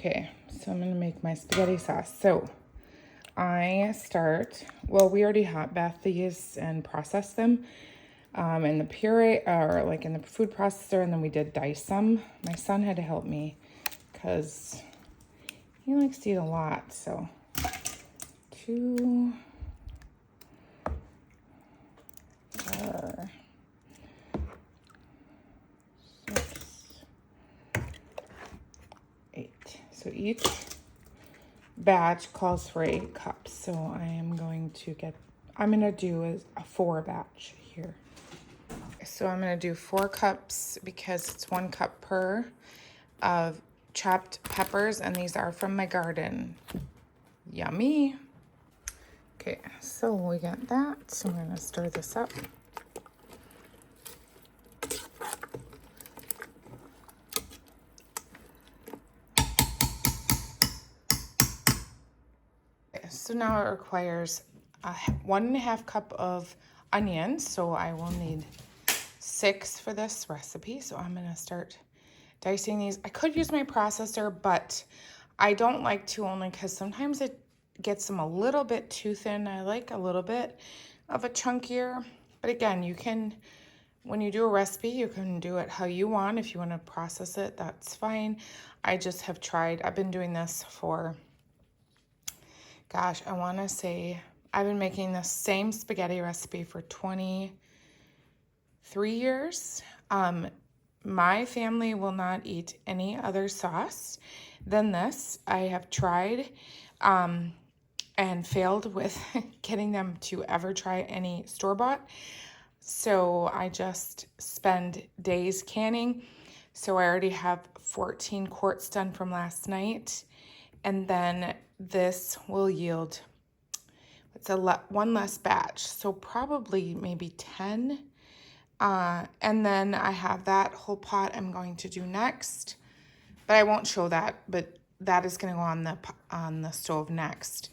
Okay, so I'm gonna make my spaghetti sauce. So I start, well, we already hot bath these and process them in the puree or like in the food processor, and then we did dice them. My son had to help me because he likes to eat a lot. So 2, 4, 6, 8. So each batch calls for 8 cups. So I'm going to do a 4 batch here. So I'm going to do 4 cups because it's 1 cup per of chopped peppers, and these are from my garden. Yummy. Okay, so we got that. So I'm going to stir this up. So now it requires 1.5 cup of onions. So I will need 6 for this recipe. So I'm gonna start dicing these. I could use my processor, but I don't like to, only because sometimes it gets them a little bit too thin. I like a little bit of a chunkier, but again, you can, when you do a recipe, you can do it how you want. If you want to process it, that's fine. I just have tried, I've been doing this for, gosh, I want to say I've been making the same spaghetti recipe for 23 years. My family will not eat any other sauce than this. I have tried and failed with getting them to ever try any store-bought. So I just spend days canning. So I already have 14 quarts done from last night. And then this will yield, it's one less batch. So probably maybe 10. And then I have that whole pot I'm going to do next, but I won't show that, but that is going to go on the stove next.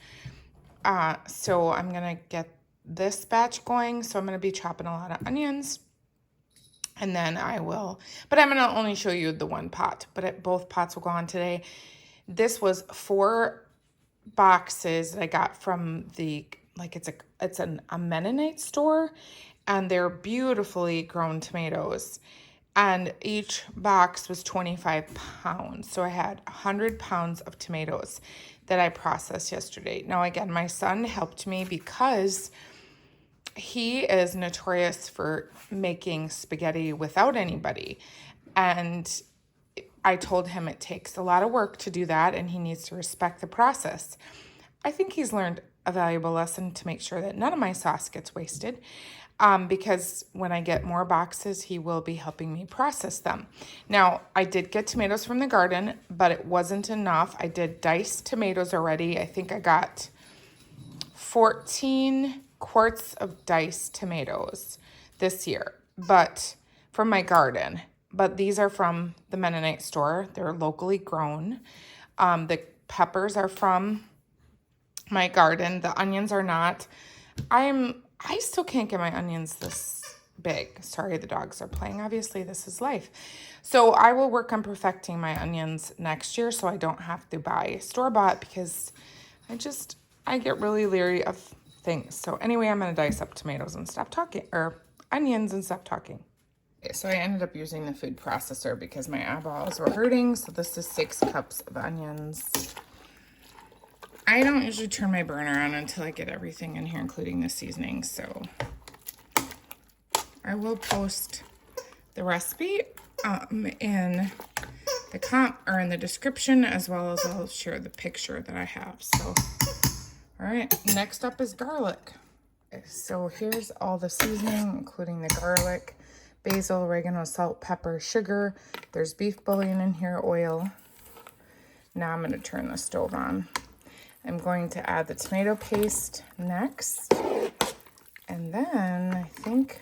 So I'm going to get this batch going. So I'm going to be chopping a lot of onions, and then but I'm going to only show you the one pot, but both pots will go on today. This was 4 boxes that I got from it's a Mennonite store, and they're beautifully grown tomatoes. And each box was 25 pounds. So I had 100 pounds of tomatoes that I processed yesterday. Now, again, my son helped me because he is notorious for making spaghetti without anybody. And I told him it takes a lot of work to do that, and he needs to respect the process. I think he's learned a valuable lesson to make sure that none of my sauce gets wasted. Because when I get more boxes, he will be helping me process them. Now, I did get tomatoes from the garden, but it wasn't enough. I did diced tomatoes already. I think I got 14 quarts of diced tomatoes this year, but from my garden. But these are from the Mennonite store. They're locally grown. The peppers are from my garden. The onions are not. I still can't get my onions this big. Sorry, the dogs are playing. Obviously, this is life. So I will work on perfecting my onions next year so I don't have to buy store-bought, because I get really leery of things. So anyway, I'm going to dice up tomatoes and stop talking, or onions and stop talking. Okay, so I ended up using the food processor because my eyeballs were hurting. So this is 6 cups of onions. I don't usually turn my burner on until I get everything in here, including the seasoning. So I will post the recipe in the description, as well as I'll share the picture that I have. So, all right, next up is garlic. Okay, so here's all the seasoning, including the garlic, basil, oregano, salt, pepper, sugar. There's beef bouillon in here, oil. Now I'm going to turn the stove on. I'm going to add the tomato paste next. And then I think,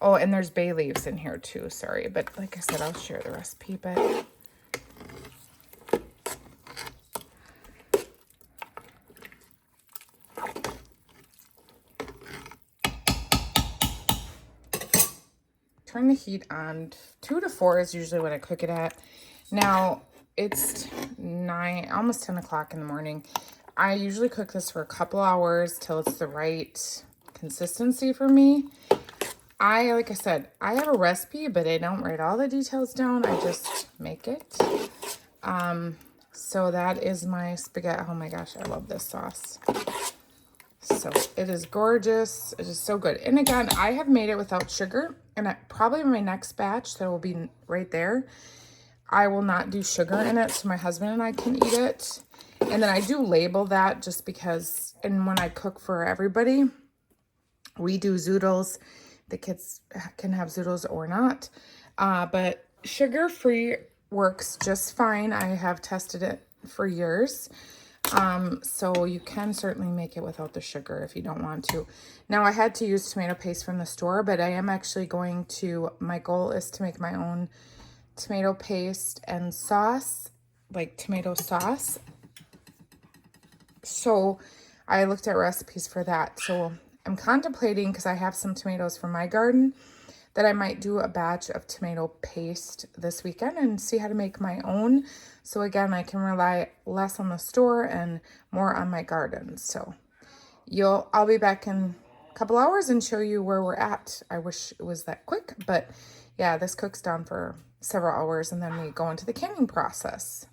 oh, and there's bay leaves in here too, sorry. But like I said, I'll share the recipe, but turn the heat on. 2 to 4 is usually what I cook it at. Now, it's almost 10 o'clock in the morning. I usually cook this for a couple hours till it's the right consistency for me. Like I said, I have a recipe, but I don't write all the details down. I just make it. So that is my spaghetti. Oh my gosh, I love this sauce. So it is gorgeous. It is so good. And again, I have made it without sugar. And probably my next batch that will be right there, I will not do sugar in it so my husband and I can eat it. And then I do label that just because, and when I cook for everybody, we do zoodles. The kids can have zoodles or not. But sugar-free works just fine. I have tested it for years. So you can certainly make it without the sugar if you don't want to. Now I had to use tomato paste from the store, but I am actually my goal is to make my own tomato paste and sauce, like tomato sauce. So I looked at recipes for that. So I'm contemplating, because I have some tomatoes from my garden, that I might do a batch of tomato paste this weekend and see how to make my own. So again, I can rely less on the store and more on my garden. So I'll be back in a couple hours and show you where we're at. I wish it was that quick, but yeah, this cooks down for several hours and then we go into the canning process.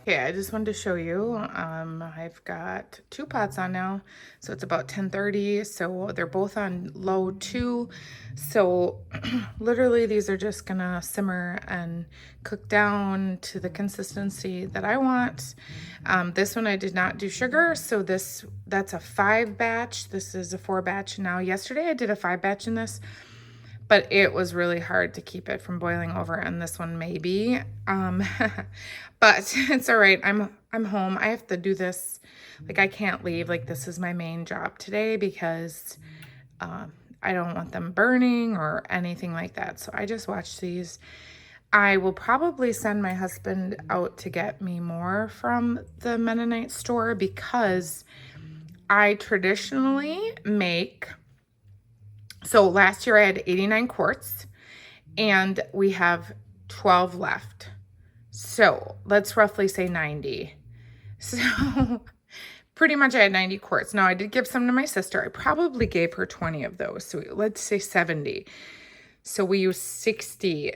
Okay, I just wanted to show you, I've got 2 pots on now, so it's about 10:30, so they're both on low too. So literally these are just gonna simmer and cook down to the consistency that I want. This one I did not do sugar, so that's a 5 batch. This is a 4 batch now. Yesterday I did a 5 batch in this, but it was really hard to keep it from boiling over, and this one maybe. But it's all right. I'm home. I have to do this. Like, I can't leave. Like, this is my main job today because I don't want them burning or anything like that. So I just watch these. I will probably send my husband out to get me more from the Mennonite store because I traditionally make... So last year I had 89 quarts and we have 12 left. So let's roughly say 90. So pretty much I had 90 quarts. Now I did give some to my sister. I probably gave her 20 of those. So let's say 70. So we used 60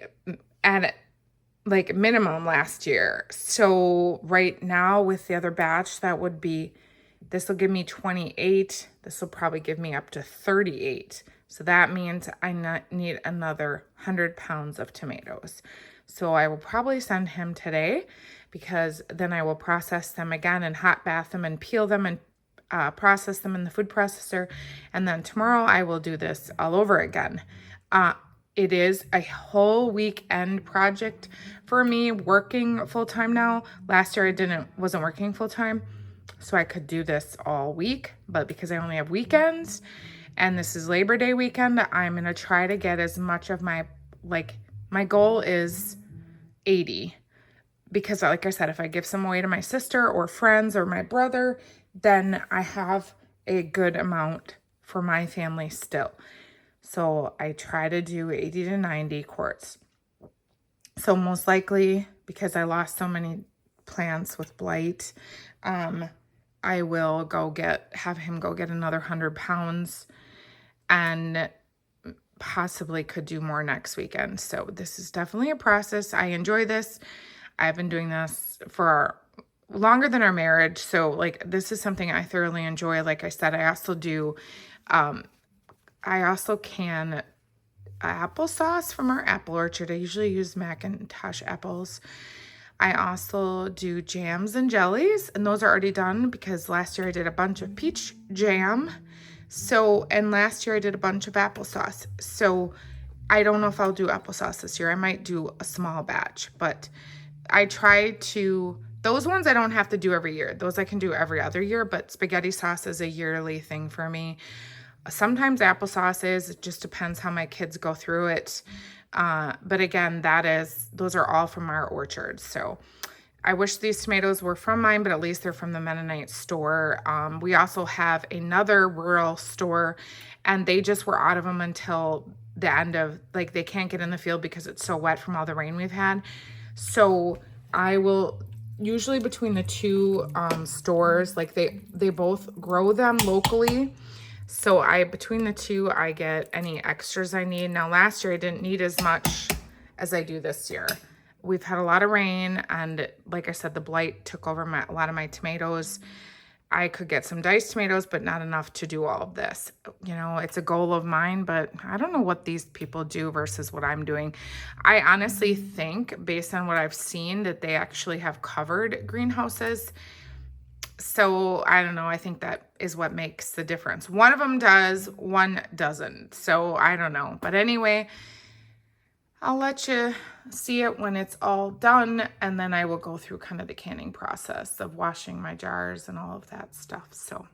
at like minimum last year. So right now with the other batch, this will give me 28. This will probably give me up to 38. So that means I need another 100 pounds of tomatoes. So I will probably send him today because then I will process them again and hot bath them and peel them and process them in the food processor. And then tomorrow I will do this all over again. It is a whole weekend project for me working full-time now. Last year I wasn't working full-time, so I could do this all week. But because I only have weekends and this is Labor Day weekend, I'm going to try to get as much of my goal is 80, because like I said, if I give some away to my sister or friends or my brother, then I have a good amount for my family still. So I try to do 80 to 90 quarts. So most likely, because I lost so many plants with blight, I will have him go get another 100 pounds and possibly could do more next weekend. So this is definitely a process. I enjoy this. I've been doing this for longer than our marriage. So like, this is something I thoroughly enjoy. Like I said, I also can applesauce from our apple orchard. I usually use Macintosh apples. I also do jams and jellies, and those are already done because last year I did a bunch of peach jam. And last year I did a bunch of applesauce. So I don't know if I'll do applesauce this year. I might do a small batch, but those ones I don't have to do every year. Those I can do every other year, but spaghetti sauce is a yearly thing for me. Sometimes applesauce it just depends how my kids go through it. But again, those are all from our orchard. So I wish these tomatoes were from mine, but at least they're from the Mennonite store. We also have another rural store, and they just were out of them until the end of, like, they can't get in the field because it's so wet from all the rain we've had. So I will usually between the two stores, like they both grow them locally. So between the two, I get any extras I need. Now last year I didn't need as much as I do this year. We've had a lot of rain, and like I said, the blight took over a lot of my tomatoes. I could get some diced tomatoes, but not enough to do all of this. You know, it's a goal of mine, but I don't know what these people do versus what I'm doing. I honestly think, based on what I've seen, that they actually have covered greenhouses. So I don't know. I think that is what makes the difference. One of them does, one doesn't. So I don't know. But anyway, I'll let you see it when it's all done, and then I will go through kind of the canning process of washing my jars and all of that stuff. So,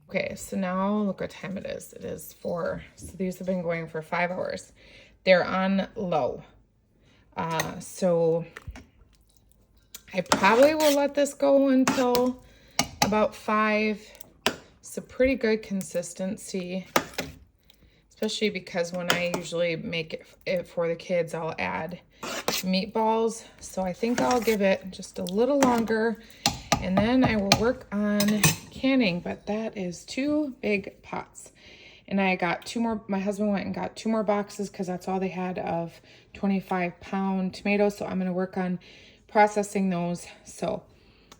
okay, so now look what time it is. It is 4. So these have been going for 5 hours. They're on low. So I probably will let this go until about 5. It's a pretty good consistency. Especially because when I usually make it for the kids, I'll add meatballs. So I think I'll give it just a little longer, and then I will work on canning. But that is 2 big pots. And I got 2 more. My husband went and got 2 more boxes because that's all they had of 25-pound tomatoes. So I'm going to work on processing those. So,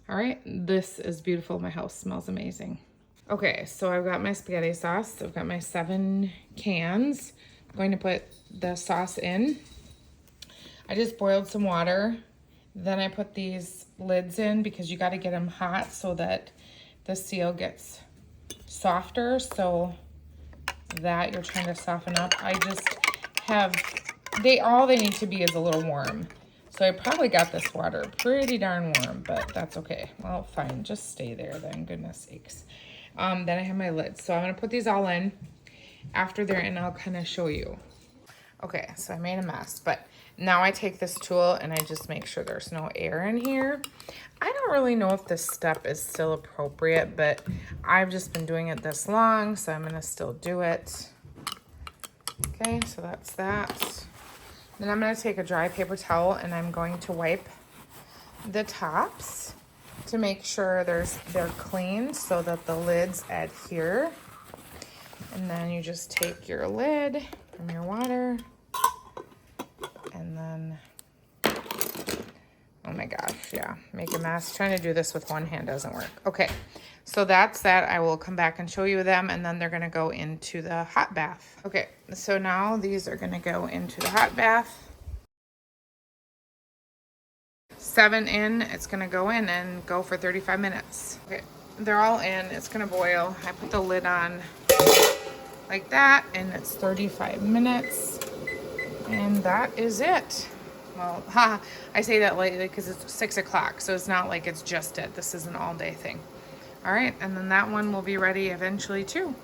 all right, this is beautiful. My house smells amazing. Okay, so I've got my spaghetti sauce. I've got my 7 cans. I'm going to put the sauce in. I just boiled some water. Then I put these lids in because you got to get them hot so that the seal gets softer. So that you're trying to soften up. I just have, all they need to be is a little warm. So I probably got this water pretty darn warm, but that's okay. Well, fine, just stay there then, goodness sakes. Then I have my lids. So I'm gonna put these all in. After they're in, I'll kind of show you. Okay, so I made a mess, but now I take this tool and I just make sure there's no air in here. I don't really know if this step is still appropriate, but I've just been doing it this long, so I'm gonna still do it. Okay, so that's that. Then I'm gonna take a dry paper towel and I'm going to wipe the tops to make sure they're clean so that the lids adhere. And then you just take your lid from your water and then, oh my gosh, yeah, make a mess. Trying to do this with one hand doesn't work. Okay, so that's that. I will come back and show you them, and then they're gonna go into the hot bath. Okay, so now these are gonna go into the hot bath. 7 in, it's gonna go in and go for 35 minutes. Okay, they're all in, it's gonna boil. I put the lid on like that, and it's 35 minutes, and that is it. Well, I say that lately because it's 6 o'clock, so it's not like it's just it. This is an all-day thing. All right, and then that one will be ready eventually too.